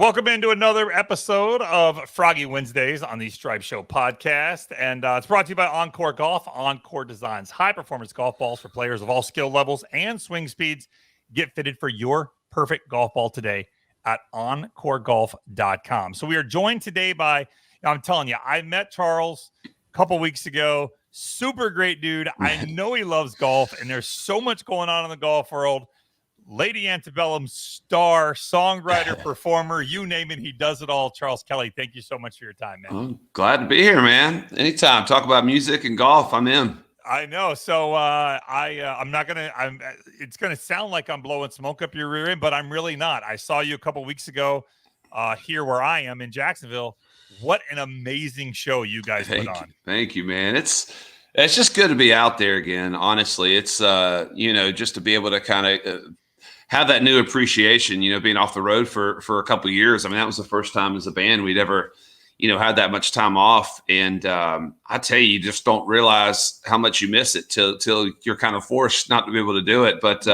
Welcome into another episode of Froggy Wednesdays on the Stripe Show podcast. And it's brought to you by OnCore Golf. OnCore designs high-performance golf balls for players of all skill levels and swing speeds. Get fitted for your perfect golf ball today at OnCoreGolf.com. So we are joined today by, I'm telling you, I met Charles a couple weeks ago. Super great dude. I know he loves golf, and there's so much going on in the golf world. Lady Antebellum star, songwriter, performer, you name it, he does it all. Charles Kelley, thank you so much for your time, man. I'm glad to be here, man. Anytime. Talk about music and golf, I'm in. I know. So it's gonna sound like I'm blowing smoke up your rear end, but I'm really not. I saw you a couple weeks ago here where I am in Jacksonville. What an amazing show you guys put on. Thank you, man. It's just good to be out there again. Honestly, it's just to be able to kind of have that new appreciation, being off the road for a couple of years. I mean, that was the first time as a band we'd ever, had that much time off. And I tell you, you just don't realize how much you miss it till you're kind of forced not to be able to do it. But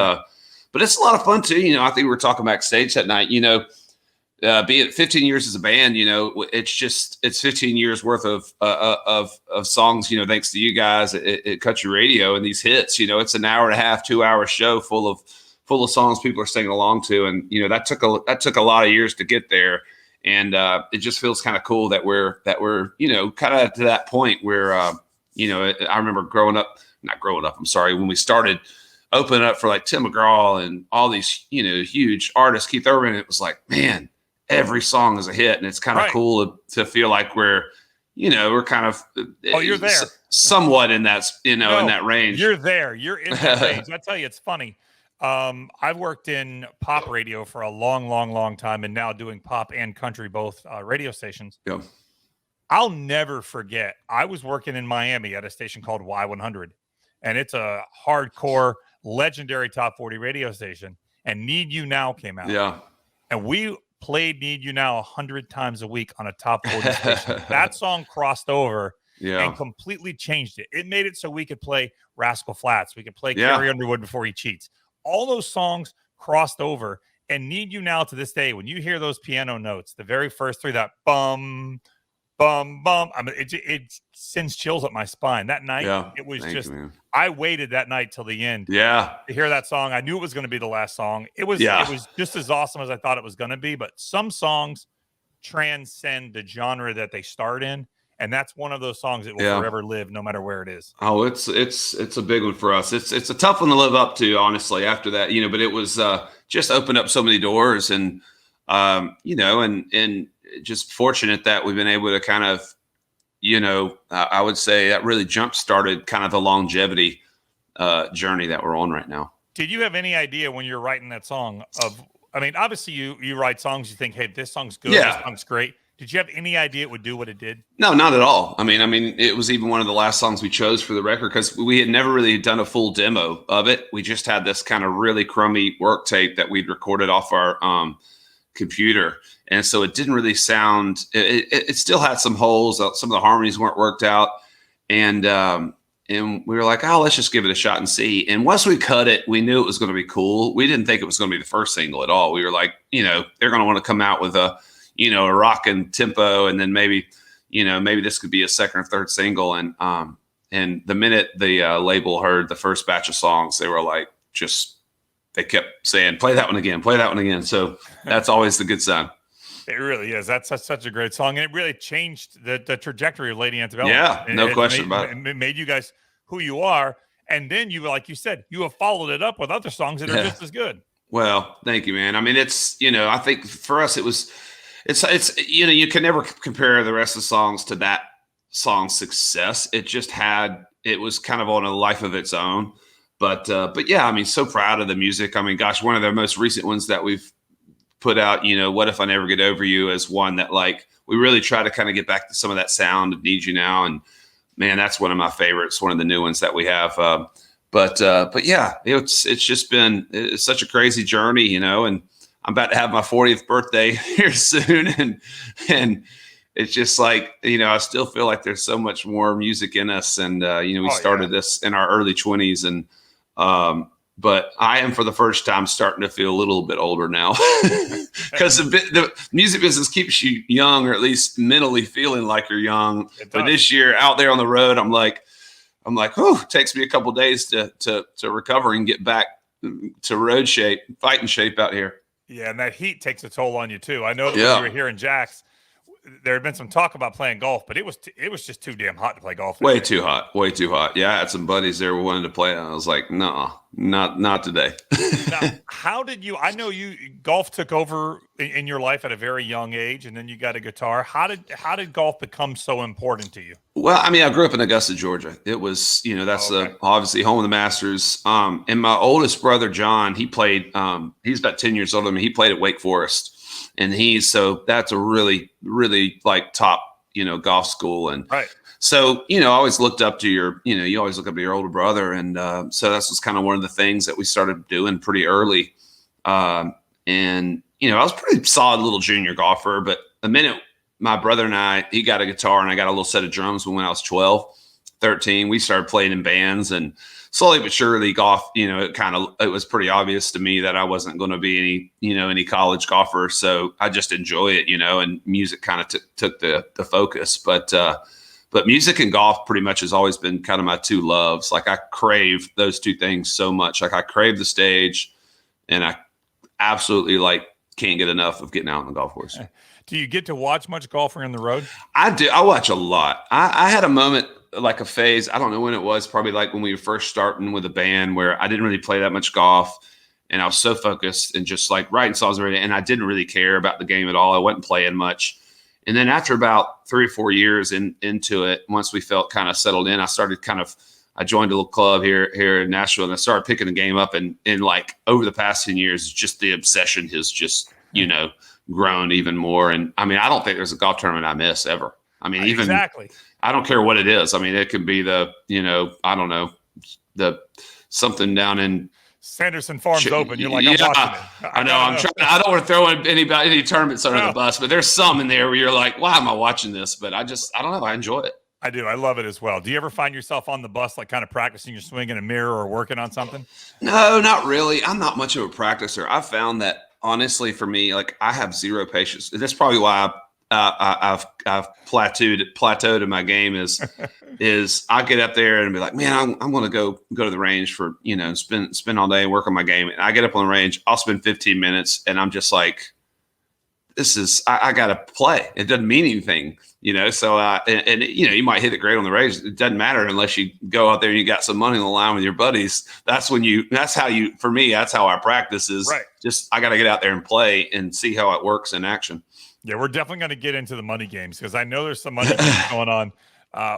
it's a lot of fun too. I think we were talking backstage that night, be it 15 years as a band, it's 15 years worth of songs, thanks to you guys at Country Radio and these hits. It's an hour and a half, 2 hour show full of songs people are singing along to. And, that took a lot of years to get there. And it just feels kind of cool that we're kind of to that point where, I remember when we started opening up for like Tim McGraw and all these, huge artists, Keith Urban, it was like, man, every song is a hit. And it's kind of cool to feel like we're kind of, you're there somewhat in that, in that range. You're there. You're in that range. I tell you, it's funny. I've worked in pop radio for a long time, and now doing pop and country, both radio stations. Yeah. I'll never forget. I was working in Miami at a station called Y100, and it's a hardcore, legendary top 40 radio station. And Need You Now came out. Yeah. And we played Need You Now 100 times a week on a top 40 station. That song crossed over. Yeah. And completely changed it. It made it so we could play Rascal Flatts. We could play Carrie Underwood Before He Cheats. All those songs crossed over, and Need You Now to this day, when you hear those piano notes, the very first three, that bum, bum, bum, I mean, it sends chills up my spine. That night, it was I waited that night till the end to hear that song. I knew it was going to be the last song. It was just as awesome as I thought it was going to be, but some songs transcend the genre that they start in. And that's one of those songs that will forever live, no matter where it is. Oh, it's a big one for us. It's a tough one to live up to, honestly. After that, but it was just opened up so many doors, and and just fortunate that we've been able to kind of, I would say that really jump started kind of the longevity journey that we're on right now. Did you have any idea when you're writing that song obviously you write songs, you think, hey, this song's good, this song's great. Did you have any idea it would do what it did? No, not at all. I mean, it was even one of the last songs we chose for the record because we had never really done a full demo of it. We just had this kind of really crummy work tape that we'd recorded off our computer. And so it didn't really sound, it still had some holes. Some of the harmonies weren't worked out. And we were like, oh, let's just give it a shot and see. And once we cut it, we knew it was going to be cool. We didn't think it was going to be the first single at all. We were like, they're going to want to come out with a rockin' tempo, and then maybe this could be a second or third single. And the minute the label heard the first batch of songs, they were like, they kept saying, play that one again, play that one again. So that's always the good sign. It really is. That's such a great song. And it really changed the trajectory of Lady Antebellum. Yeah, no question about it. It made you guys who you are. And then you, like you said, you have followed it up with other songs that are just as good. Well, thank you, man. I mean, it's, I think for us, it's you can never compare the rest of the songs to that song's success. It was kind of on a life of its own. But yeah, I mean, so proud of the music. I mean, gosh, one of the most recent ones that we've put out, What If I Never Get Over You, is one that like we really try to kind of get back to some of that sound of Need You Now. And man, that's one of my favorites, one of the new ones that we have. But yeah, it's such a crazy journey, and I'm about to have my 40th birthday here soon. And it's just like, I still feel like there's so much more music in us. And, we started this in our early 20s, and but I am for the first time starting to feel a little bit older now because the music business keeps you young, or at least mentally feeling like you're young. But this year out there on the road, I'm like, oh, it takes me a couple days to recover and get back to road shape, fighting shape out here. Yeah, and that heat takes a toll on you too. I know that when you were here in Jax, there had been some talk about playing golf, but it was just too damn hot to play golf. Way too hot. Yeah, I had some buddies there who wanted to play, and I was like, no, not today. Now, how did you? I know golf took over in your life at a very young age, and then you got a guitar. How did golf become so important to you? Well, I mean, I grew up in Augusta, Georgia. It was, that's obviously home of the Masters. And my oldest brother John, he played. He's about 10 years older than me. He played at Wake Forest. And that's a really, really like top, golf school. And so, I always looked up to you always look up to your older brother. And so that was kind of one of the things that we started doing pretty early. And, I was a pretty solid little junior golfer, but the minute my brother and he got a guitar and I got a little set of drums when I was 12, 13, we started playing in bands, and slowly but surely golf, it was pretty obvious to me that I wasn't going to be any college golfer. So I just enjoy it, and music kind of took the focus. But music and golf pretty much has always been kind of my two loves. Like I crave those two things so much. Like I crave the stage, and I absolutely can't get enough of getting out on the golf course. Do you get to watch much golf on the road? I do. I watch a lot. I had a moment, like a phase, I don't know when it was, probably like when we were first starting with a band, where I didn't really play that much golf, and I was so focused and just like writing songs and I didn't really care about the game at all. I wasn't playing much. And then after about 3 or 4 years into it, once we felt kind of settled in, I joined a little club here in Nashville, and I started picking the game up, and like over the past 10 years, just the obsession has just, grown even more. And I mean, I don't think there's a golf tournament I miss ever. I mean, even exactly. I don't care what it is. I mean, it could be I don't know, the something down in Sanderson Farms Open. You're like, I'm watching it. I know. I don't want to throw any tournaments under the bus, but there's some in there where you're like, why am I watching this? But I don't know. I enjoy it. I do. I love it as well. Do you ever find yourself on the bus, like kind of practicing your swing in a mirror or working on something? No, not really. I'm not much of a practicer. I've found that honestly, for me, like I have zero patience. That's probably why I've plateaued in my game is I get up there and be like, man, I'm going to go to the range for, spend all day, work on my game. And I get up on the range, I'll spend 15 minutes and I'm just like, I got to play. It doesn't mean anything, So, you might hit it great on the range. It doesn't matter unless you go out there and you got some money on the line with your buddies. That's how I practice is just, I got to get out there and play and see how it works in action. Yeah, we're definitely going to get into the money games because I know there's some money games going on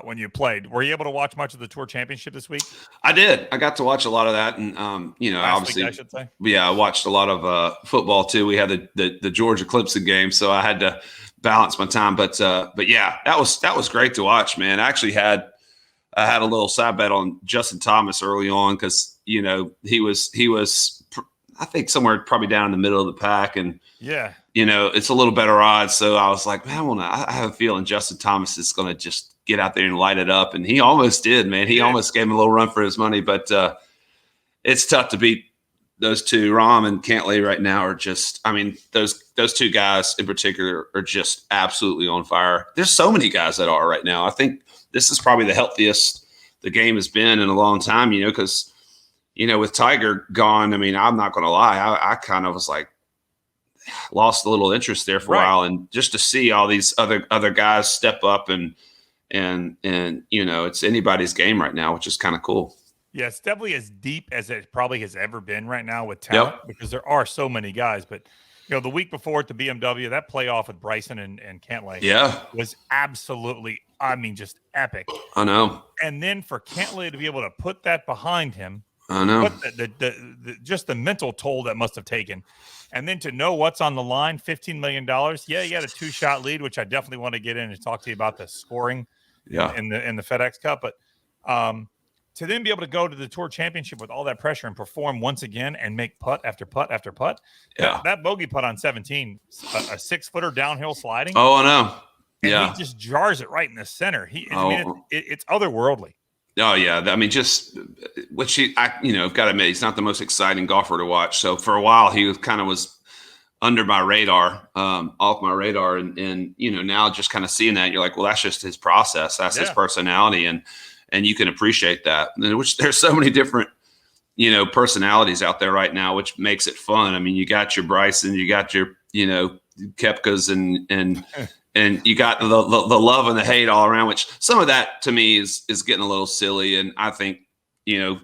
when you played. Were you able to watch much of the Tour Championship this week? I did. I got to watch a lot of that, and obviously, week, I should say. Yeah, I watched a lot of football too. We had the Georgia Clemson game, so I had to balance my time. But yeah, that was great to watch, man. I had a little side bet on Justin Thomas early on because he was I think somewhere probably down in the middle of the pack, and yeah. It's a little better odds. So I was like, man, I have a feeling Justin Thomas is going to just get out there and light it up. And he almost did, man. He almost gave him a little run for his money, but it's tough to beat those two. Rahm and Cantlay right now are just, I mean, those two guys in particular are just absolutely on fire. There's so many guys that are right now. I think this is probably the healthiest the game has been in a long time, because, with Tiger gone, I mean, I'm not going to lie. I kind of was like, lost a little interest there for a while, and just to see all these other guys step up and it's anybody's game right now, which is kind of cool. Yeah, it's definitely as deep as it probably has ever been right now with talent because there are so many guys. But the week before at the BMW, that playoff with Bryson and Cantlay was absolutely, I mean, just epic. I know. And then for Cantlay to be able to put that behind him, I know. Just the mental toll that must have taken. And then to know what's on the line, $15 million. Yeah, you had a 2-shot lead, which I definitely want to get in and talk to you about the scoring in the FedEx Cup. But to then be able to go to the Tour Championship with all that pressure and perform once again and make putt after putt after putt. Yeah. That bogey putt on 17, a 6-footer downhill sliding. Oh, I know. And he just jars it right in the center. It's otherworldly. Oh yeah, I mean, just which I've got to admit, he's not the most exciting golfer to watch. So for a while, he was under my radar, off my radar, and now just kind of seeing that, you're like, well, that's just his process, that's his personality, and you can appreciate that. And which there's so many different personalities out there right now, which makes it fun. I mean, you got your Bryson, you got your Koepkas, and you got the love and the hate all around, which some of that to me is getting a little silly. And I think,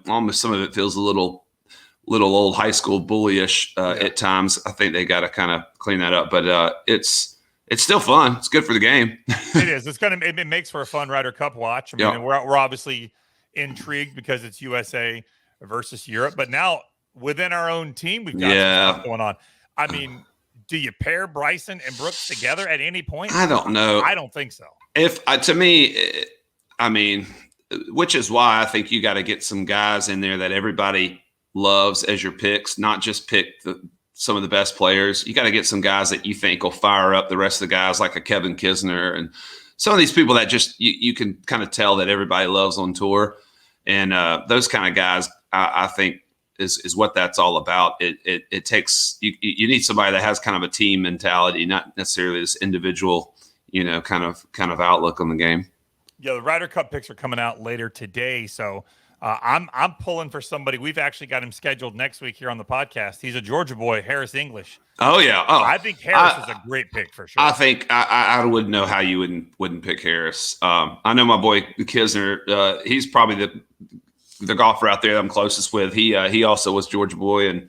almost some of it feels a little old high school bullyish at times. I think they got to kind of clean that up, but it's still fun. It's good for the game. It is. It makes for a fun Ryder Cup watch. I mean, we're obviously intrigued because it's USA versus Europe, but now within our own team, we've got some stuff going on. I mean, do you pair Bryson and Brooks together at any point? I don't know. I don't think so. To me, I mean, which is why I think you got to get some guys in there that everybody loves as your picks, not just pick some of the best players. You got to get some guys that you think will fire up the rest of the guys, like a Kevin Kisner and some of these people that just you can kind of tell that everybody loves on tour. And those kind of guys, I think, is what that's all about. It takes you need somebody that has kind of a team mentality, not necessarily this individual, kind of outlook on the game. Yeah, the Ryder Cup picks are coming out later today, so I'm pulling for somebody. We've actually got him scheduled next week here on the podcast. He's a Georgia boy, Harris English. Oh yeah, I think Harris is a great pick for sure. I think I wouldn't know how you wouldn't pick Harris. I know my boy Kisner. He's probably the golfer out there that I'm closest with. He also was Georgia boy, and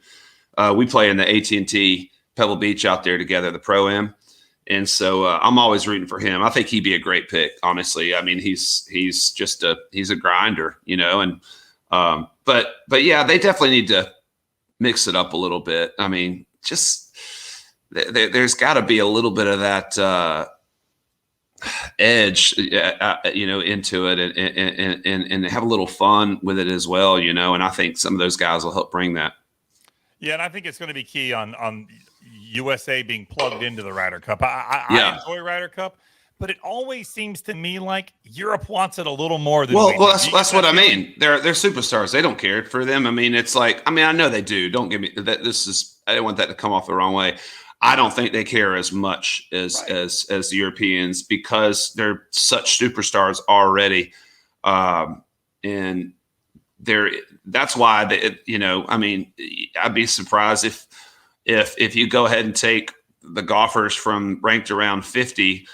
we play in the AT&T Pebble Beach out there together, the Pro-Am. And so I'm always rooting for him. I think he'd be a great pick, honestly. I mean, he's just he's a grinder, and but yeah, they definitely need to mix it up a little bit. I mean, just there's got to be a little bit of that edge, into it, and have a little fun with it as well, And I think some of those guys will help bring that. Yeah, and I think it's going to be key on USA being plugged into the Ryder Cup. I enjoy Ryder Cup, but it always seems to me like Europe wants it a little more than that's what I mean. They're superstars. They don't care for them. I mean, it's like, I know they do. Don't get me that. I don't want that to come off the wrong way. I don't think they care as much as the Europeans, because they're such superstars already, and that's why I mean, I'd be surprised if you go ahead and take the golfers from ranked around 50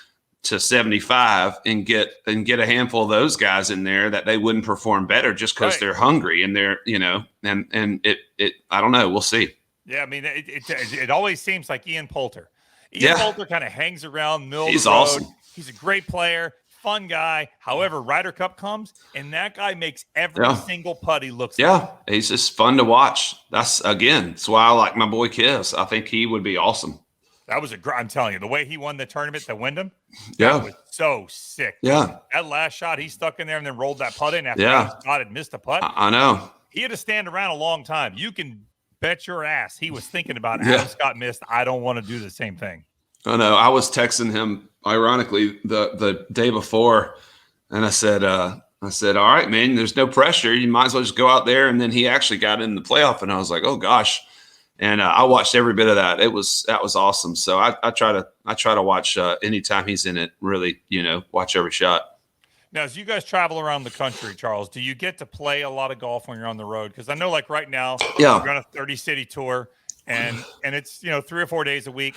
to 75 and get a handful of those guys in there, that they wouldn't perform better just because they're hungry and they're and it I don't know. We'll see. Yeah, I mean, it always seems like Ian Poulter. Poulter kind of hangs around middle of the road. Awesome. He's a great player, fun guy. However, Ryder Cup comes, and that guy makes every single putt he looks like. He's just fun to watch. That's why I like my boy Kiss. I think he would be awesome. That was I'm telling you, the way he won the tournament to Wyndham, that was so sick. Yeah. That last shot, he stuck in there and then rolled that putt in after Scott had missed a putt. I know. He had to stand around a long time. You can bet your ass he was thinking about how Scott missed. I don't want to do the same thing. I know. I was texting him, ironically, the day before, and I said, all right, man, there's no pressure. You might as well just go out there. And then he actually got in the playoff, and I was like, oh gosh. And I watched every bit of that. That was awesome. So I try to watch anytime he's in it. Really, watch every shot. Now, as you guys travel around the country, Charles, do you get to play a lot of golf when you're on the road? Because I know, like right now, you're on a 30-city tour, and it's 3 or 4 days a week.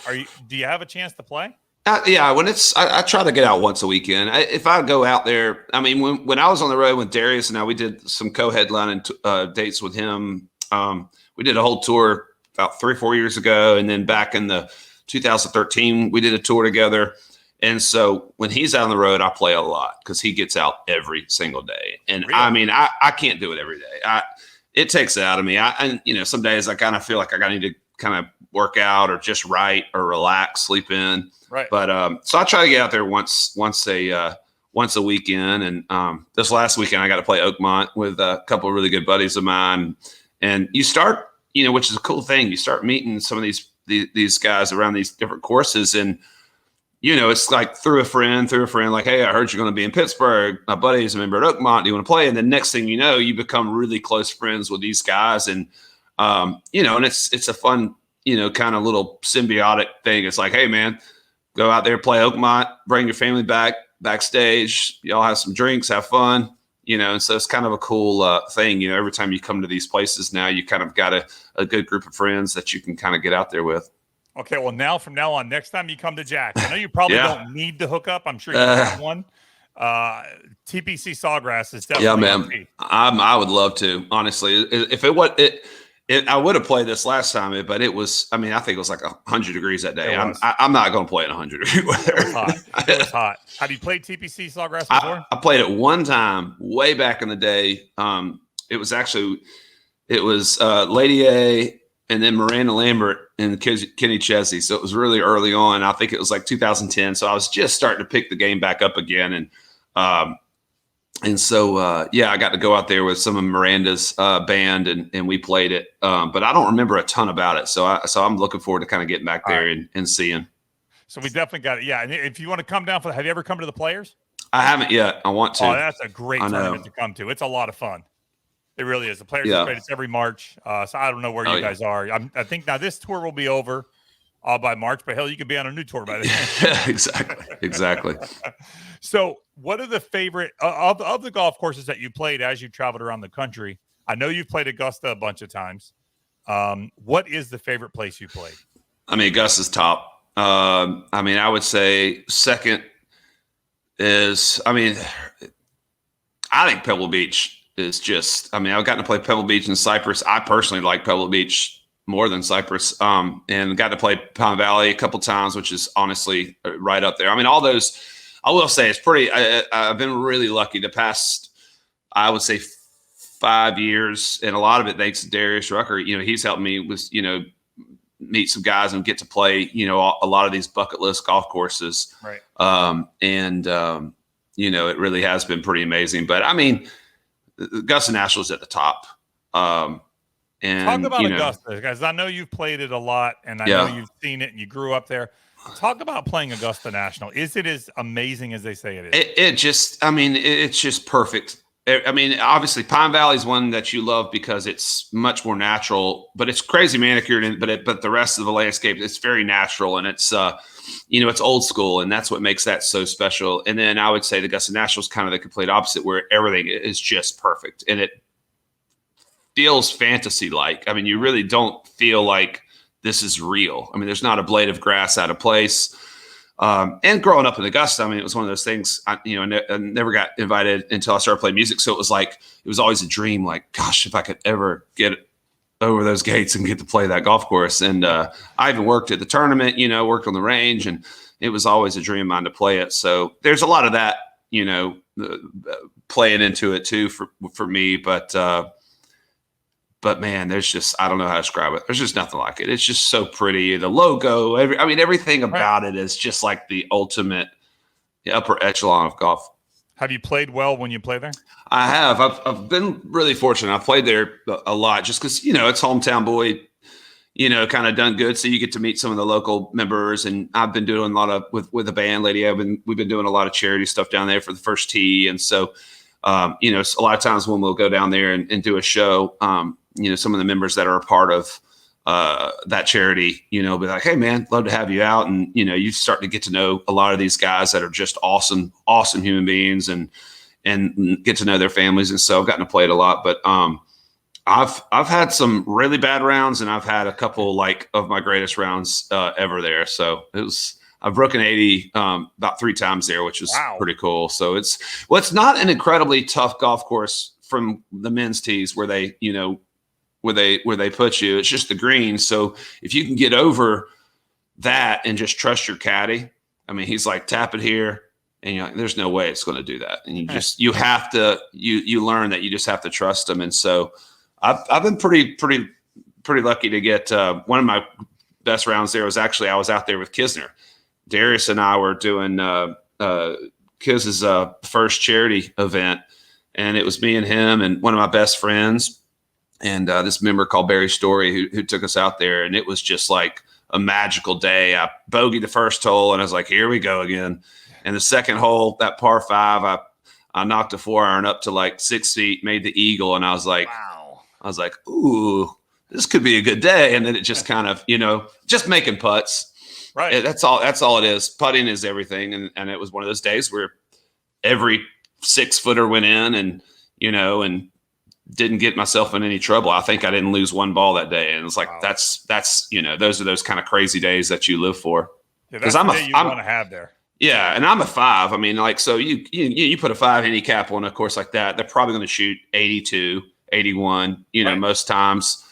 Do you have a chance to play? When I try to get out once a weekend. If I go out there, I mean, when I was on the road with Darius, and now we did some co-headlining dates with him. We did a whole tour about 3 or 4 years ago, and then back in the 2013, we did a tour together. And so when he's out on the road, I play a lot because he gets out every single day. And really? I mean, I can't do it every day. It takes it out of me. And some days I kind of feel like I need to kind of work out or just write or relax, sleep in. Right. But so I try to get out there once a weekend. And this last weekend I got to play Oakmont with a couple of really good buddies of mine. And you start, which is a cool thing. You start meeting some of these guys around these different courses, and it's like through a friend, like, hey, I heard you're going to be in Pittsburgh. My buddy's a member at Oakmont. Do you want to play? And the next thing you know, you become really close friends with these guys. And, and it's a fun, kind of little symbiotic thing. It's like, hey, man, go out there, play Oakmont, bring your family backstage. Y'all have some drinks, have fun, and so it's kind of a cool thing. Every time you come to these places now, you kind of got a good group of friends that you can kind of get out there with. Okay, well, from now on, next time you come to Jack's, I know you probably don't need to hook up. I'm sure you have one. TPC Sawgrass is definitely man. I would love to, honestly. If it was I would have played this last time, but it was. I mean, I think it was like 100 degrees that day. I'm not going to play in 100 degree weather. It was hot. It was hot. Have you played TPC Sawgrass before? I played it one time, way back in the day. It was Lady A and then Miranda Lambert and Kenny Chesney. So it was really early on. I think it was like 2010. So I was just starting to pick the game back up again, and so I got to go out there with some of Miranda's band, and we played it. But I don't remember a ton about it. So I'm looking forward to kind of getting back there and seeing. So we definitely got it. Yeah, and if you want to come down have you ever come to the Players? I haven't yet. I want to. Oh, that's a great tournament to come to. It's a lot of fun. It really is. The Players are great. It's every March. So I don't know where you guys are. I think now this tour will be over by March, but hell, you could be on a new tour by then. Exactly. So what are the favorite of the golf courses that you played as you traveled around the country? I know you've played Augusta a bunch of times. What is the favorite place you played? I mean, Augusta's top. I would say second is, I think Pebble Beach is just, I've gotten to play Pebble Beach and Cypress. I personally like Pebble Beach more than Cypress, and got to play Pine Valley a couple times, which is honestly right up there. All those, I will say it's pretty, I've been really lucky the past, I would say 5 years, and a lot of it thanks to Darius Rucker. He's helped me with, meet some guys and get to play, a lot of these bucket list golf courses. Right. It really has been pretty amazing, but Augusta National's at the top. And talk about Augusta, because I know you've played it a lot, and I know you've seen it, and you grew up there. Talk about playing Augusta National. Is it as amazing as they say it is? It's just perfect. Obviously Pine Valley is one that you love because it's much more natural, but it's crazy manicured. But the rest of the landscape, it's very natural, and it's it's old school, and that's what makes that so special. And then I would say the Augusta National is kind of the complete opposite, where everything is just perfect, and it feels fantasy-like. You really don't feel like this is real. There's not a blade of grass out of place. And growing up in Augusta, it was one of those things, I never got invited until I started playing music. So it was always a dream, like, gosh, if I could ever get over those gates and get to play that golf course. And I even worked at the tournament, worked on the range, and it was always a dream of mine to play it. So there's a lot of that, playing into it too for me. But man, there's just, I don't know how to describe it. There's just nothing like it. It's just so pretty. The logo, everything about it is just like the ultimate upper echelon of golf. Have you played well when you play there? I have. I've been really fortunate. I've played there a lot just because, it's hometown boy, kind of done good. So you get to meet some of the local members, and I've been doing a lot of, with the band Lady A, we've been doing a lot of charity stuff down there for the First Tee. And so, a lot of times when we'll go down there and do a show, some of the members that are a part of that charity, be like, hey man, love to have you out. And, you start to get to know a lot of these guys that are just awesome human beings, and get to know their families. And so I've gotten to play it a lot, but I've had some really bad rounds, and I've had a couple of my greatest rounds ever there. So I've broken 80 about 3 times there, which is pretty cool. So it's not an incredibly tough golf course from the men's tees where they, where they put you. It's just the green. So if you can get over that and just trust your caddy, he's like, tap it here, and you're like, there's no way it's going to do that. And you have to, you learn that you just have to trust them. And so I've been pretty lucky to get one of my best rounds there was actually, I was out there with Kisner. Darius and I were doing Kiz's first charity event, and it was me and him and one of my best friends, and this member called Barry Story who took us out there, and it was just like a magical day. I bogeyed the first hole, and I was like, here we go again. And the second hole, that par 5, I knocked a 4-iron up to like 6 feet, made the eagle, and I was like, wow. I was like, ooh, this could be a good day. And then it just kind of, just making putts. Right. That's all it is. Putting is everything. And it was one of those days where every 6-footer went in and didn't get myself in any trouble. I think I didn't lose one ball that day. And it's like, wow. that's, those are those kind of crazy days that you live for. Yeah, that's the day you want to have there. Yeah. And I'm a 5. I mean, like, so you put a 5 handicap on a course like that, they're probably going to shoot 82, 81, right. Most times,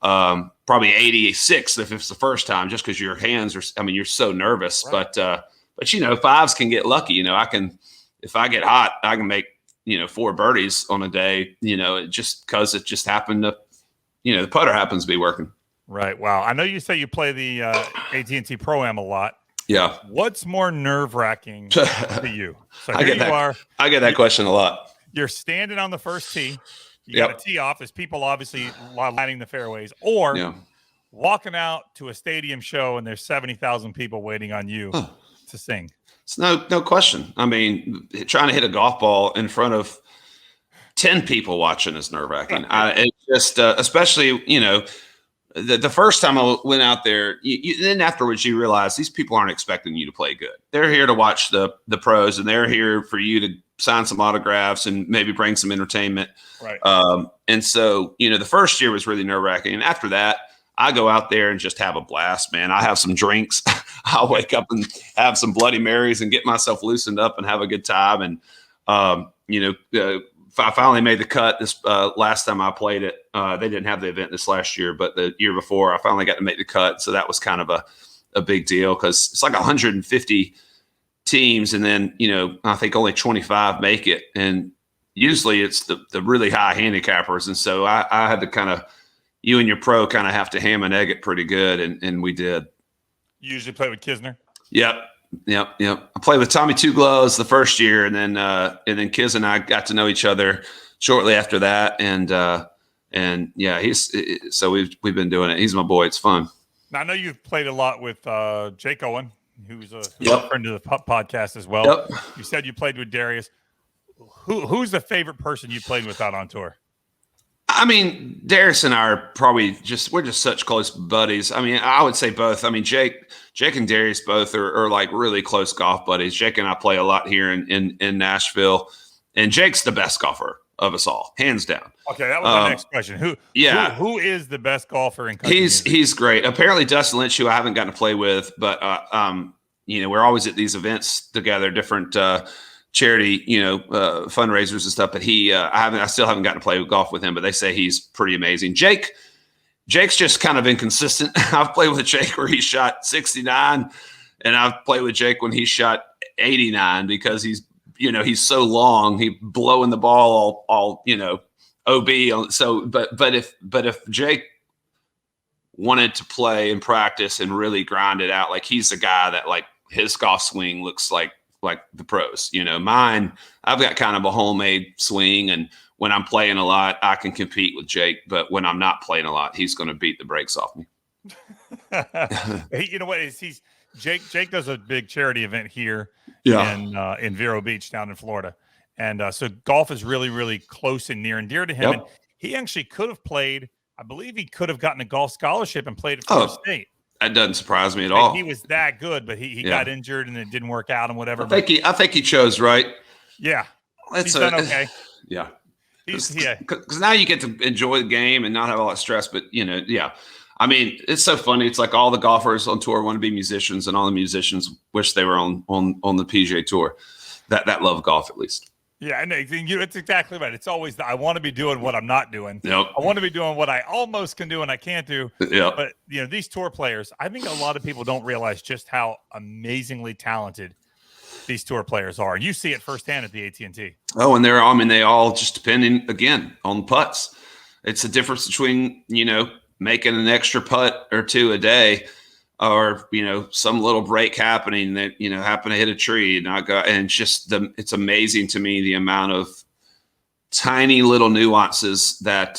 probably 86 if it's the first time, just because your hands are, you're so nervous, right. but 5s can get lucky. If I get hot, I can make, 4 birdies on a day, just because it just happened to, the putter happens to be working. Right. Wow. I know you say you play the AT&T Pro-Am a lot. Yeah. What's more nerve-wracking to you? So here you are. I get that question a lot. You're standing on the first tee. You got to tee off. There's people obviously lining the fairways, or walking out to a stadium show and there's 70,000 people waiting on you to sing. It's no question. I mean, trying to hit a golf ball in front of 10 people watching is nerve-wracking. It's just, especially, the first time I went out there, then afterwards you realize these people aren't expecting you to play good. They're here to watch the pros, and they're here for you to sign some autographs and maybe bring some entertainment. Right. And so, the first year was really nerve-wracking. And after that, I go out there and just have a blast, man. I have some drinks. I'll wake up and have some Bloody Marys and get myself loosened up and have a good time. And, I finally made the cut this last time I played it. They didn't have the event this last year, but the year before I finally got to make the cut. So that was kind of a big deal, because it's like 150 teams. And then, I think only 25 make it. And usually it's the really high handicappers. And so I had to kind of, you and your pro kind of have to ham and egg it pretty good. And we did. You usually play with Kisner? Yep. I played with Tommy Two Gloves the first year, and then Kiz and I got to know each other shortly after that. And so we've been doing it. He's my boy. It's fun. Now, I know you've played a lot with Jake Owen, who's a friend of the podcast as well. Yep. You said you played with Darius. Who's the favorite person you played with out on tour? I mean, Darius and I are probably we're just such close buddies. I mean, I would say both. I mean, Jake and Darius both are like really close golf buddies. Jake and I play a lot here in Nashville, and Jake's the best golfer of us all, hands down. Okay, that was my next question. Who is the best golfer in country music? He's great. Apparently Dustin Lynch, who I haven't gotten to play with, but we're always at these events together, different charity, fundraisers and stuff. But I still haven't gotten to play golf with him, but they say he's pretty amazing. Jake's just kind of inconsistent. I've played with Jake where he shot 69, and I've played with Jake when he shot 89, because he's so long, he blowing the ball all OB. So, but if Jake wanted to play and practice and really grind it out, like, he's the guy that, like, his golf swing looks like the pros. Mine, I've got kind of a homemade swing, and when I'm playing a lot, I can compete with Jake, but when I'm not playing a lot, he's going to beat the brakes off me. You know what? Jake does a big charity event here in Vero Beach down in Florida. And so golf is really, really close and near and dear to him. Yep. And he actually could have played, I believe he could have gotten a golf scholarship and played at Florida State. That doesn't surprise me at all. He was that good, but he got injured and it didn't work out and whatever. I think he chose right. Yeah. He's done okay. Yeah. Because now you get to enjoy the game and not have all that stress. But, I mean, it's so funny. It's like all the golfers on tour want to be musicians, and all the musicians wish they were on the PGA Tour. That love golf, at least. Yeah, and it's exactly right. It's always I want to be doing what I'm not doing. Yep. I want to be doing what I almost can do and I can't do. Yep. But these tour players, I think a lot of people don't realize just how amazingly talented these tour players are. You see it firsthand at the AT&T. Oh, and they all just depending again on putts. It's the difference between making an extra putt or two a day, or some little break happening that happen to hit a tree, and it's amazing to me the amount of tiny little nuances that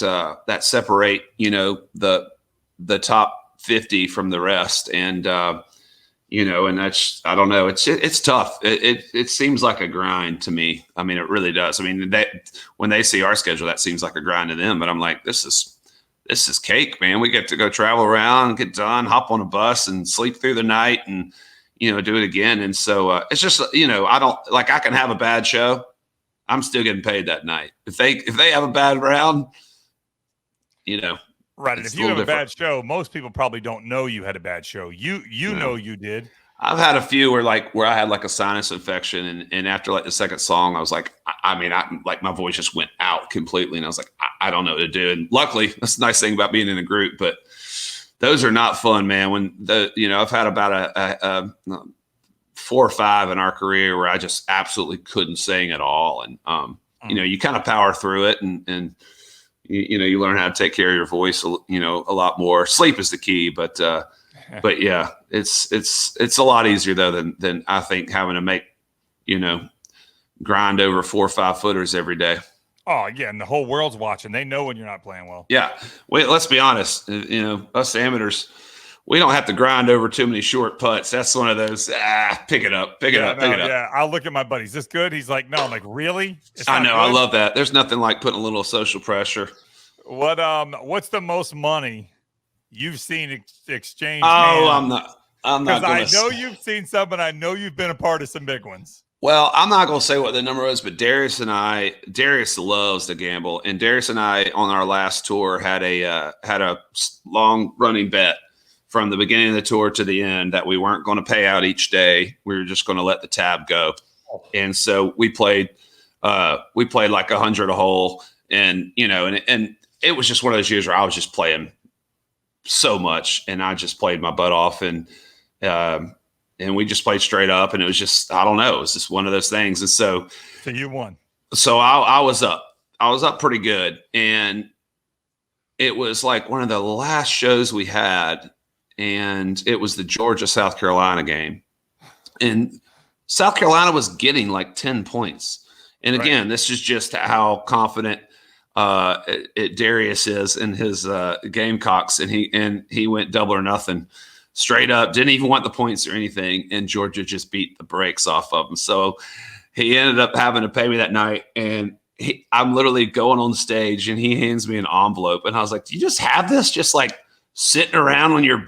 separate the top 50 from the rest. And, and that's, I don't know. It's tough. It seems like a grind to me. I mean, it really does. I mean, when they see our schedule, that seems like a grind to them, but I'm like, this is cake, man. We get to go travel around, get done, hop on a bus and sleep through the night and, do it again. And so it's just, I don't like, I can have a bad show. I'm still getting paid that night. If they have a bad round, right. And if you have a bad show, most people probably don't know you had a bad show. You know you did. I've had a few where I had like a sinus infection, and after like the second song, I was like, my voice just went out completely, and I was like, I don't know what to do. And luckily, that's the nice thing about being in a group, but those are not fun, man. When I've had about a 4 or 5 in our career where I just absolutely couldn't sing at all, and you kind of power through it, and you learn how to take care of your voice, a lot more. Sleep is the key, but yeah, it's a lot easier though than I think having to make, grind over 4 or 5 footers every day. Oh yeah, and the whole world's watching. They know when you're not playing well. Yeah. Wait, let's be honest. Us amateurs, we don't have to grind over too many short putts. That's one of those, pick it up. Yeah, I'll look at my buddy. Is this good? He's like, no. I'm like, really? I know. Good? I love that. There's nothing like putting a little social pressure. What's the most money you've seen exchange? Oh, I'm not. Because I know you've seen some, and I know you've been a part of some big ones. Well, I'm not going to say what the number was, but Darius loves to gamble, and Darius and I on our last tour had a long running bet from the beginning of the tour to the end that we weren't going to pay out each day. We were just going to let the tab go, and so we played like 100 a hole, and and it was just one of those years where I was just playing so much, and I just played my butt off, and we just played straight up, and it was just, I don't know, it was just one of those things. And so you won. So I was up pretty good, and it was like one of the last shows we had, and it was the Georgia-South Carolina game, and South Carolina was getting like 10 points. And again, This is just how confident Darius is in his Gamecocks, and he went double or nothing straight up, didn't even want the points or anything, and Georgia just beat the brakes off of him. So he ended up having to pay me that night, and I'm literally going on stage, and he hands me an envelope, and I was like, do you just have this just like sitting around on your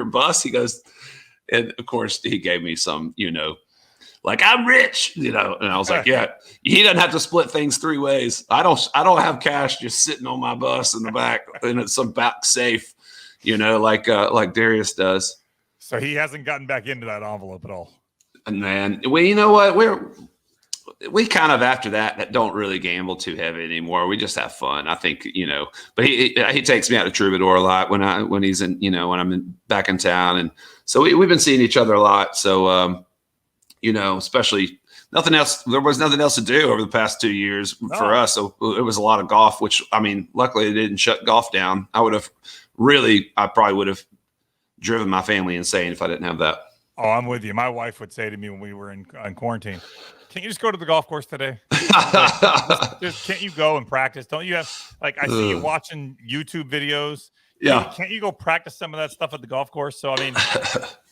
bus? He goes, and of course he gave me some, like, I'm rich, and I was like, yeah, he doesn't have to split things 3 ways. I don't have cash just sitting on my bus in the back, and it's some back safe, like Darius does. So he hasn't gotten back into that envelope at all. And man, well, you know what? We kind of, after that don't really gamble too heavy anymore. We just have fun, I think, but he takes me out to Troubadour a lot when he's in, when I'm back in town. And so we've been seeing each other a lot. So, especially there was nothing else to do over the past 2 years for us. So it was a lot of golf, which, I mean, luckily it didn't shut golf down. I probably would have driven my family insane if I didn't have that. Oh, I'm with you. My wife would say to me when we were in quarantine, can't you just go to the golf course today? just can't you go and practice? Don't you have, like, I see you watching YouTube videos. Yeah. Can't you go practice some of that stuff at the golf course? So, I mean,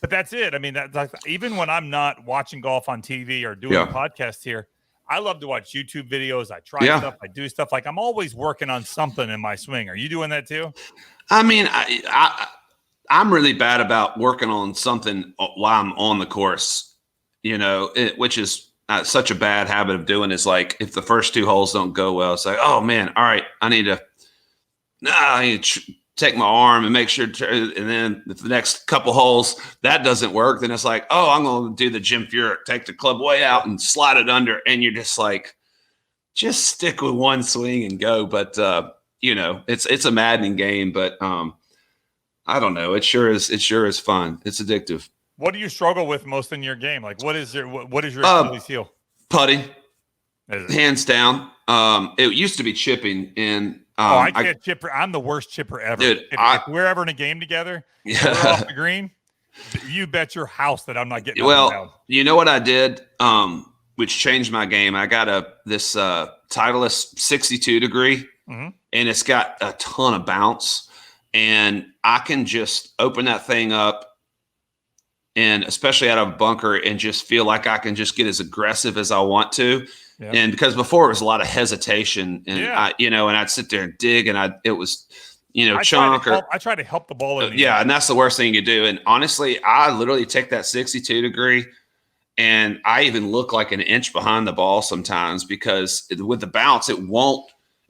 but that's it. I mean, that's like, even when I'm not watching golf on TV or doing a podcast here, I love to watch YouTube videos. I try stuff. I do stuff. Like, I'm always working on something in my swing. Are you doing that too? I mean, I'm really bad about working on something while I'm on the course, which is such a bad habit of doing. Is like, if the first 2 holes don't go well, it's like, oh man, all right, I need to take my arm and make sure, and then if the next couple holes that doesn't work, then it's like, oh, I'm going to do the Jim Furyk, take the club way out and slide it under, and you're just like, just stick with one swing and go. But it's a maddening game, but I don't know. It sure is fun. It's addictive. What do you struggle with most in your game? Like, what is your Achilles heel? Putting, hands down. It used to be chipping, and I can't chip. I'm the worst chipper ever. Dude, if we're ever in a game together, we're off the green, you bet your house that I'm not getting. Well, you know what I did, which changed my game. I got this Titleist 62 degree, and it's got a ton of bounce. and I can just open that thing up, and especially out of a bunker, and just feel like I can just get as aggressive as I want to. Yep. And because before it was a lot of hesitation, and and I'd sit there and dig, and it was, I try to help the ball in. And that's the worst thing you do. And honestly, I literally take that 62 degree, and I even look like an inch behind the ball sometimes, because with the bounce,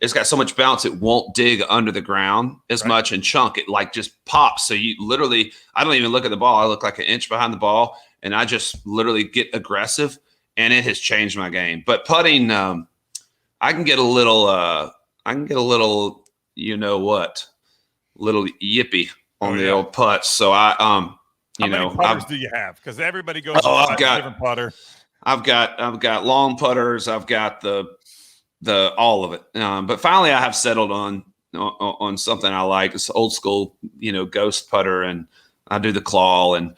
it's got so much bounce, it won't dig under the ground as much and chunk. It like just pops. So you literally, I don't even look at the ball. I look like an inch behind the ball, and I just literally get aggressive, and it has changed my game. But putting, I can get a little, little yippy on the old putts. So How many putters do you have? Because everybody goes I've got a different putter. I've got long putters. I've got the all of it. But finally I have settled on something I like. It's old school, ghost putter, and I do the claw. And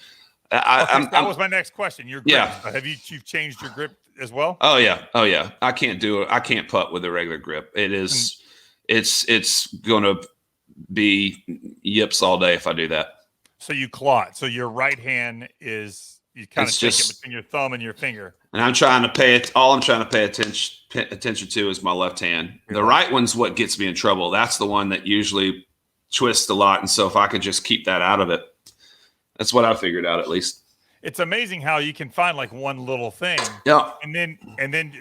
that was my next question. Your grip. Have you've changed your grip as well? Oh yeah. I can't putt with a regular grip. It's gonna be yips all day if I do that. So you claw it. So your right hand is, you kind of take it between your thumb and your finger. And I'm trying to pay attention to is my left hand. The right one's what gets me in trouble. That's the one that usually twists a lot. And so if I could just keep that out of it, that's what I figured out, at least. It's amazing how you can find like one little thing. Yeah. And then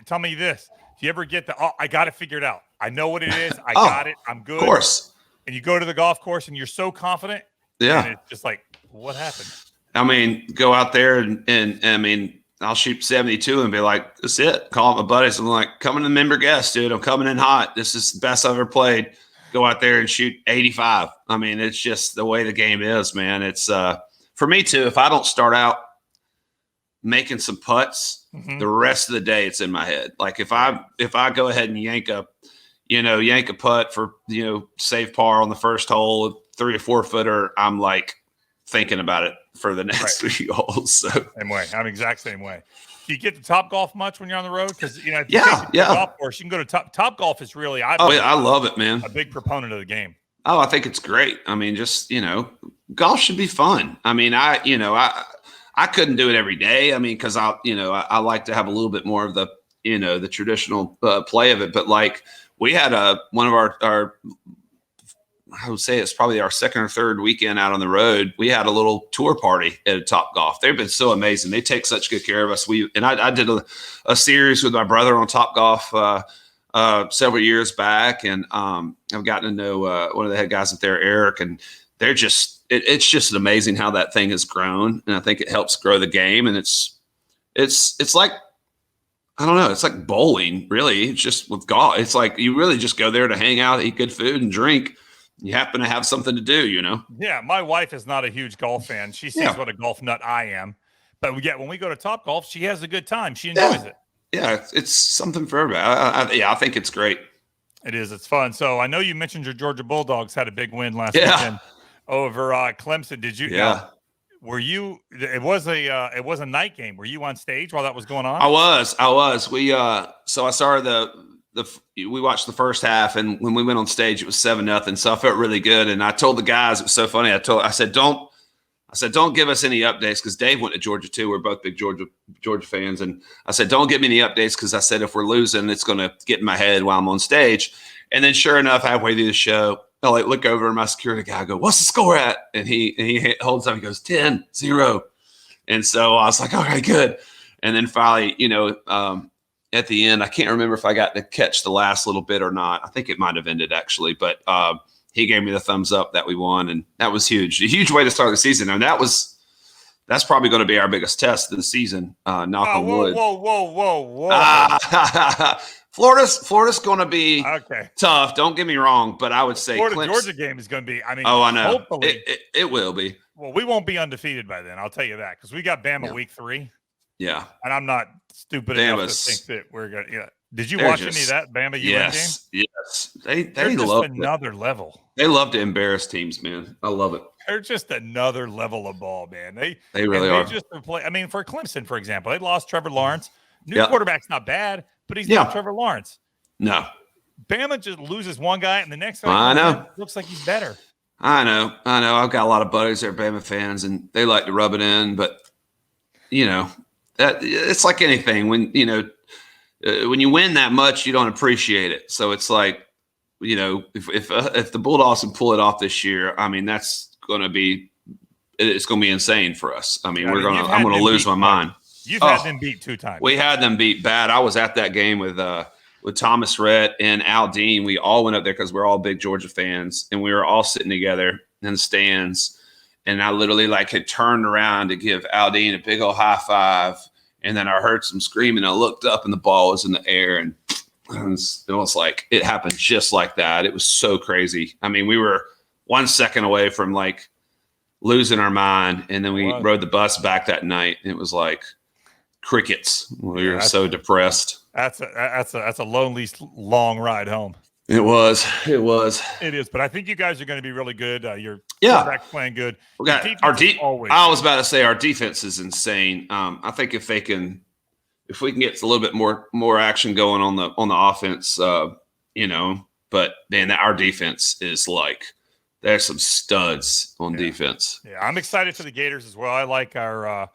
tell me this. Do you ever get I got it figured out. I know what it is. I got it. I'm good. Of course. And you go to the golf course and you're so confident. Yeah. And it's just like, what happened? I mean, go out there and I mean, I'll shoot 72 and be like, that's it. Call up my buddies. I'm like, coming to member guest, dude. I'm coming in hot. This is the best I've ever played. Go out there and shoot 85. I mean, it's just the way the game is, man. It's for me too. If I don't start out making some putts, the rest of the day it's in my head. Like if I go ahead and yank a putt for, save par on the first hole, 3 or 4 footer, I'm like thinking about it for the next 3 holes. So same way. I'm the exact same way. Do you get to Top Golf much when you're on the road? Because if you take the golf course, you can go to Top Golf. Is really I love it, man. A big proponent of the game. Oh, I think it's great. I mean, just golf should be fun. I mean, I couldn't do it every day. I mean, because I like to have a little bit more of the the traditional play of it. But like we had one of our I would say it's probably our second or third weekend out on the road. We had a little tour party at Top Golf. They've been so amazing. They take such good care of us. I did a series with my brother on Top Golf several years back, and I've gotten to know one of the head guys up there, Eric, and they're just it's just amazing how that thing has grown, and I think it helps grow the game. And it's like, I don't know, it's like bowling, really. It's just with golf. It's like you really just go there to hang out, eat good food, and drink. You happen to have something to do, Yeah, my wife is not a huge golf fan. She sees what a golf nut I am. But when we go to Top Golf, she has a good time. She enjoys it. Yeah, it's something for everybody. I think it's great. It is. It's fun. So I know you mentioned your Georgia Bulldogs had a big win last weekend over Clemson. Did you? Yeah. Were you? It was a night game. Were you on stage while that was going on? I was. So I started we watched the first half, and when we went on stage, it was 7-0. So I felt really good. And I told the guys, it was so funny. I said, don't give us any updates, because Dave went to Georgia too. We're both big Georgia fans. And I said, don't give me any updates, because I said, if we're losing, it's going to get in my head while I'm on stage. And then sure enough, halfway through the show, I look over at my security guy. I go, what's the score at? And he holds up. He goes, 10-0. And so I was like, okay, good. And then finally, at the end, I can't remember if I got to catch the last little bit or not. I think it might have ended actually, but he gave me the thumbs up that we won, and that was huge. A huge way to start the season. And that's probably going to be our biggest test of the season. Knock on wood. Whoa. Florida's going to be tough. Don't get me wrong, but I would say Georgia game is going to be. I mean, I know. Hopefully, it will be. Well, we won't be undefeated by then. I'll tell you that, because we got Bama week 3. Yeah, and I'm not stupid enough to think that we're going to. Yeah. Did you watch any of that Bama UM game? Yes. They love another level. They love to embarrass teams, man. I love it. They're just another level of ball, man. They really are. Just play. I mean, for Clemson, for example, they lost Trevor Lawrence. New quarterback's not bad, but he's not Trevor Lawrence. No. Bama just loses one guy, and the next guy looks like he's better. I know. I've got a lot of buddies that are Bama fans, and they like to rub it in. But that it's like anything. When when you win that much, you don't appreciate it. So it's like, if the Bulldogs can pull it off this year, I mean, it's going to be insane for us. I mean, I'm going to lose my mind. You've had them beat 2 times. We had them beat bad. I was at that game with Thomas Rhett and Al Dean. We all went up there because we're all big Georgia fans, and we were all sitting together in the stands. And I literally had turned around to give Al Dean a big old high five, and then I heard some screaming. I looked up, and the ball was in the air, and it was like it happened just like that. It was so crazy. I mean, we were 1 second away from losing our mind, and then we rode the bus back that night, and it was like crickets. We were so depressed. That's a lonely, long ride home. It was. It is, but I think you guys are going to be really good. Your quarterback's playing good. We got our I was about to say our defense is insane. I think if we can get a little bit more action going on the offense, but man, our defense is there's some studs on defense. Yeah, I'm excited for the Gators as well. I like our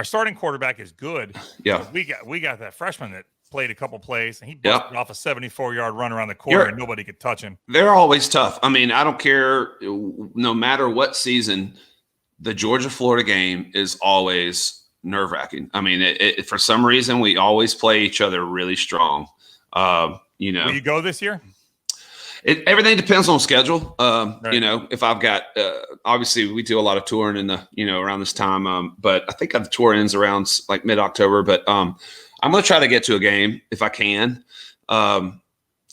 starting quarterback is good. Yeah, we got that freshman that played a couple plays, and he busted off a 74-yard run around the corner, and nobody could touch him. They're always tough. I mean, I don't care. No matter what season, the Georgia-Florida game is always nerve-wracking. I mean, for some reason, we always play each other really strong. Will you go this year? Everything depends on schedule. Right. If I've got, obviously we do a lot of touring in the, around this time. But I think the tour ends around mid-October, but I'm going to try to get to a game if I can, but I'm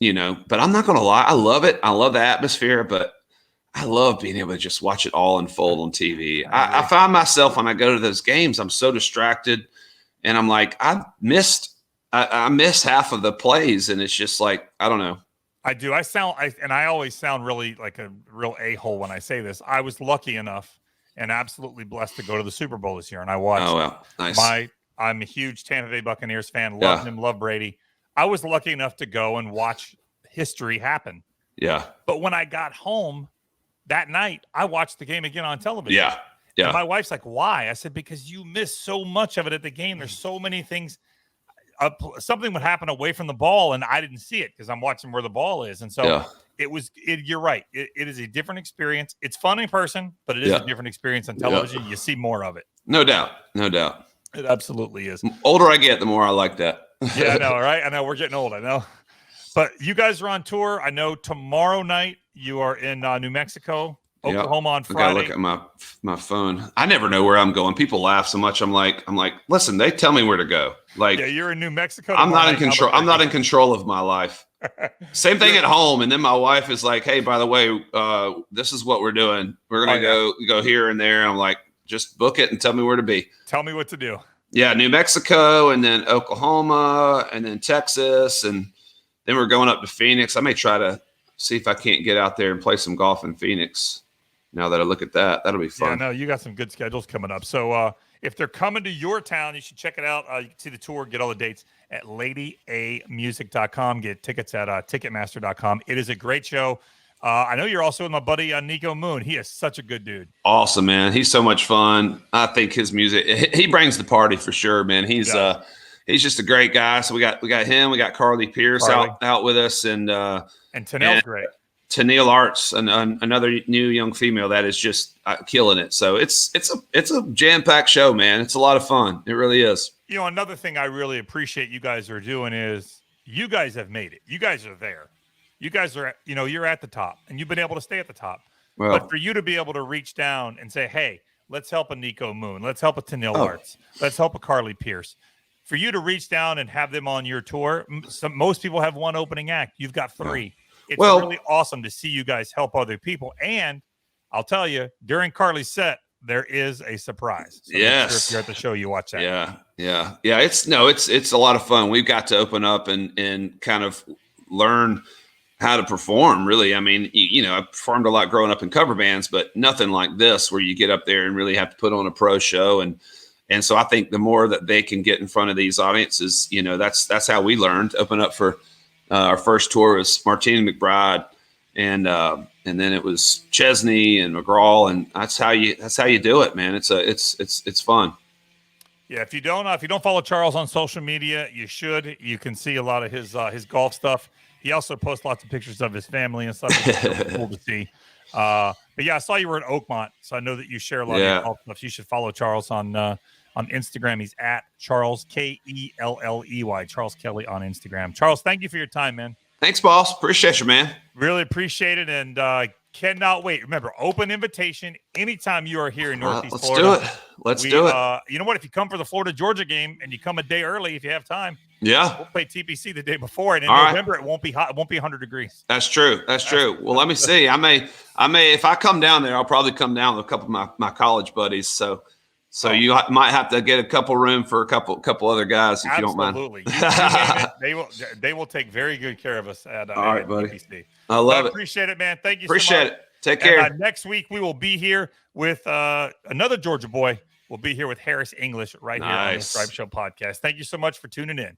not going to lie. I love it. I love the atmosphere, but I love being able to just watch it all unfold on TV. I find myself when I go to those games, I'm so distracted, and I'm like, I miss half of the plays, and it's just I don't know. I do. I always sound really like a real a-hole when I say this. I was lucky enough and absolutely blessed to go to the Super Bowl this year, and I watched. Oh, well, nice. I'm a huge Tampa Bay Buccaneers fan. Love him, love Brady. I was lucky enough to go and watch history happen. Yeah. But when I got home that night, I watched the game again on television. Yeah. Yeah. And my wife's like, why? I said, because you miss so much of it at the game. There's so many things. Something would happen away from the ball, and I didn't see it because I'm watching where the ball is. And so you're right. It is a different experience. It's fun in person, but it is a different experience on television. You see more of it. No doubt. No doubt. It absolutely is. The older I get, the more I like that. Yeah, I know, right? I know we're getting old. I know. But you guys are on tour. I know tomorrow night you are in New Mexico, Oklahoma on Friday. I gotta look at my phone. I never know where I'm going. People laugh so much. I'm like, listen, they tell me where to go. You're in New Mexico. I'm not in control. I'm not in control of my life. Same thing at home. And then my wife is like, hey, by the way, this is what we're doing. We're gonna go here and there. I'm like, just book it and tell me where to be. Tell me what to do. Yeah, New Mexico, and then Oklahoma, and then Texas, and then we're going up to Phoenix. I may try to see if I can't get out there and play some golf in Phoenix. Now that I look at that, that'll be fun. Yeah, no, you got some good schedules coming up. So if they're coming to your town, you should check it out. You can see the tour, get all the dates at ladyamusic.com. Get tickets at ticketmaster.com. It is a great show. I know you're also with my buddy Nico Moon. He is such a good dude. Awesome, man. He's so much fun. I think his music, he brings the party for sure, man. He's just a great guy. So we got him. We got Carly Pierce out with us, and Tennille's great. Tennille Arts, another new young female that is just killing it. So it's a jam-packed show, man. It's a lot of fun. It really is. Another thing I really appreciate you guys are doing is you guys have made it. You guys are there. You guys are, you're at the top, and you've been able to stay at the top. Well, but for you to be able to reach down and say, hey, let's help a Nico Moon. Let's help a Tennille Arts. Let's help a Carly Pierce. For you to reach down and have them on your tour, most people have one opening act. You've got three. It's really awesome to see you guys help other people. And I'll tell you, during Carly's set, there is a surprise. So yes. If you're at the show, you watch that. Yeah. It's a lot of fun. We've got to open up and kind of learn how to perform, really. I mean, I performed a lot growing up in cover bands, but nothing like this where you get up there and really have to put on a pro show. And so I think the more that they can get in front of these audiences, that's how we learned. Open up for our first tour was Martina McBride and then it was Chesney and McGraw, and that's how you do it, man. It's fun. Yeah, if you don't follow Charles on social media, you should. You can see a lot of his golf stuff. He also posts lots of pictures of his family and stuff. It's really cool to see. But yeah, I saw you were in Oakmont, so I know that you share a lot of your golf stuff. You should follow Charles on Instagram. He's at Charles Kelley, Charles Kelley on Instagram. Charles, thank you for your time, man. Thanks, boss. Appreciate you, man. Really appreciate it, and cannot wait. Remember, open invitation anytime you are here in Northeast Florida. Let's do it. You know what? If you come for the Florida-Georgia game and you come a day early, if you have time, we'll play TPC the day before, and in November it won't be hot. It won't be 100 degrees. That's true. Well, let me see. I may if I come down there, I'll probably come down with a couple of my college buddies. So you might have to get a couple room for a couple other guys if you don't mind. Absolutely. They will take very good care of us at all right, buddy. TPC. I love it. Appreciate it, man. Thank you. Appreciate it. Take care. Next week we will be here with another Georgia boy. We'll be here with Harris English right here on the Stripe Show podcast. Thank you so much for tuning in.